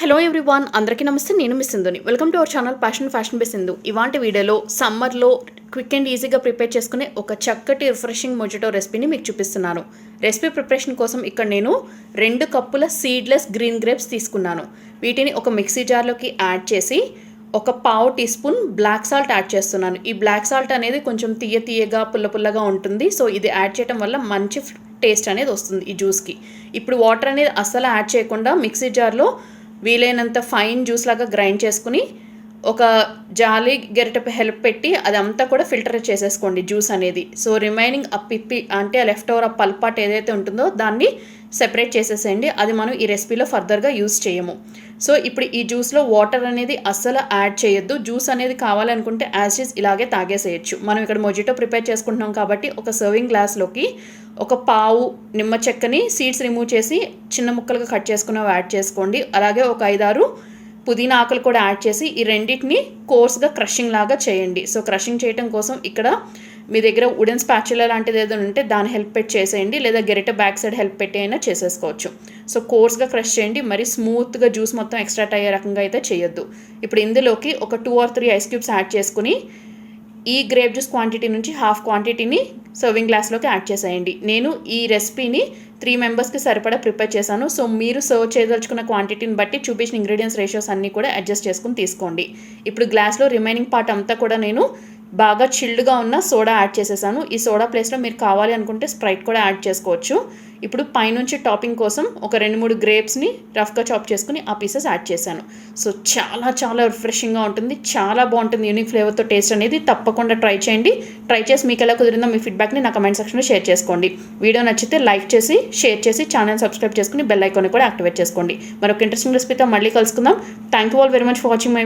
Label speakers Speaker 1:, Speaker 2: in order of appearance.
Speaker 1: Hello everyone, అందరికీ నమస్తే. నేను మిస్ సింధుని. Welcome to our channel fashion by Sindhu. ఇవాంటి వీడియోలో సమ్మర్లో క్విక్ అండ్ ఈజీగా ప్రిపేర్ చేసుకునే ఒక చక్కటి రిఫ్రెషింగ్ మొజిటో రెసిపీని మీకు చూపిస్తున్నాను. రెసిపీ ప్రిపరేషన్ కోసం ఇక్కడ నేను 2 కప్పుల సీడ్లెస్ గ్రీన్ గ్రేప్స్ తీసుకున్నాను. వీటిని ఒక మిక్సీ జార్లోకి యాడ్ చేసి ఒక పావు teaspoon black salt add చేస్తున్నాను. ఈ బ్లాక్ సాల్ట్ అనేది కొంచెం తీయగా పుల్లగా ఉంటుంది. సో ఇది యాడ్ చేయడం వల్ల మంచి టేస్ట్ అనేది వస్తుంది ఈ జ్యూస్కి. ఇప్పుడు వాటర్ అనేది అస్సలు యాడ్ చేయకుండా మిక్సీ జార్లో వీలైనంత ఫైన్ జ్యూస్ లాగా గ్రైండ్ చేసుకుని ఒక జాలి గెరిట హెల్ప్ పెట్టి అదంతా కూడా ఫిల్టర్ చేసేసుకోండి జ్యూస్ అనేది. సో రిమైనింగ్ ఆ పిప్పి అంటే ఆ లెఫ్ట్ ఓవర్ ఆ పల్ప్ పార్ట్ ఏదైతే ఉంటుందో దాన్ని సెపరేట్ చేసేసేయండి. అది మనం ఈ రెసిపీలో ఫర్దర్గా యూస్ చేయము. సో ఇప్పుడు ఈ జ్యూస్లో వాటర్ అనేది అస్సలు యాడ్ చేయొద్దు. జ్యూస్ అనేది కావాలనుకుంటే యాజ్ ఇస్ ఇలాగే తాగేసేయచ్చు. మనం ఇక్కడ మొజిటో ప్రిపేర్ చేసుకుంటున్నాం కాబట్టి ఒక సర్వింగ్ గ్లాస్లోకి ఒక పావు నిమ్మ చెక్కని సీడ్స్ రిమూవ్ చేసి చిన్న ముక్కలుగా కట్ చేసుకున్నవి యాడ్ చేసుకోండి. అలాగే ఒక 5-6 పుదీనా ఆకులు కూడా యాడ్ చేసి ఈ రెండింటిని కోర్స్గా క్రషింగ్ లాగా చేయండి. సో క్రషింగ్ చేయడం కోసం ఇక్కడ మీ దగ్గర వుడెన్ స్పాచులా లాంటిది ఏదైనా ఉంటే దాని హెల్ప్ పెట్టి చేసేయండి, లేదా గెరిట బ్యాక్ సైడ్ హెల్ప్ పెట్టి అయినా చేసేసుకోవచ్చు. సో కోర్స్గా క్రష్ చేయండి, మరి స్మూత్గా జ్యూస్ మొత్తం ఎక్స్ట్రాక్ట్ అయ్యే రకంగా అయితే చేయొద్దు. ఇప్పుడు ఇందులోకి ఒక 2 or 3 ఐస్ క్యూబ్స్ యాడ్ చేసుకుని ఈ గ్రేప్ జ్యూస్ క్వాంటిటీ నుంచి హాఫ్ క్వాంటిటీని సర్వింగ్ గ్లాస్లోకి యాడ్ చేసేయండి. నేను ఈ రెసిపీని 3 మెంబర్స్కి సరిపడా ప్రిపేర్ చేశాను. సో మీరు సర్వ్ చేయదలుచుకున్న క్వాంటిటీని బట్టి చూపించిన ఇంగ్రీడియంట్స్ రేషియోస్ అన్నీ కూడా అడ్జస్ట్ చేసుకుని తీసుకోండి. ఇప్పుడు గ్లాస్లో రిమైనింగ్ పార్ట్ అంతా కూడా నేను బాగా చిల్డ్గా ఉన్న సోడా యాడ్ చేసేసాను. ఈ సోడా ప్లేస్లో మీరు కావాలి అనుకుంటే స్ప్రైట్ కూడా యాడ్ చేసుకోవచ్చు. ఇప్పుడు పైనుంచి టాపింగ్ కోసం ఒక 2-3 గ్రేప్స్ని రఫ్గా చాప్ చేసుకుని ఆ పీసెస్ యాడ్ చేశాను. సో చాలా రిఫ్రెషింగ్గా ఉంటుంది, చాలా బాగుంటుంది. యూనిక్ ఫ్లేవర్తో టేస్ట్ అనేది తప్పకుండా ట్రై చేయండి. ట్రై చేసి మీకు ఎలా కుదిరిందో మీ ఫీడ్బ్యాక్ని నా కమెంట్ సెక్షన్లో షేర్ చేసుకోండి. వీడియో నచ్చితే లైక్ చేసి షేర్ చేసి ఛానల్ సబ్స్క్రైబ్ చేసుకుని బెల్ ఐకాన్ కూడా యాక్టివేట్ చేసుకోండి. మరొక ఇంట్రెస్టింగ్ రెసిపీతో మళ్ళీ కలుసుకుందాం. Thank you all very much for watching my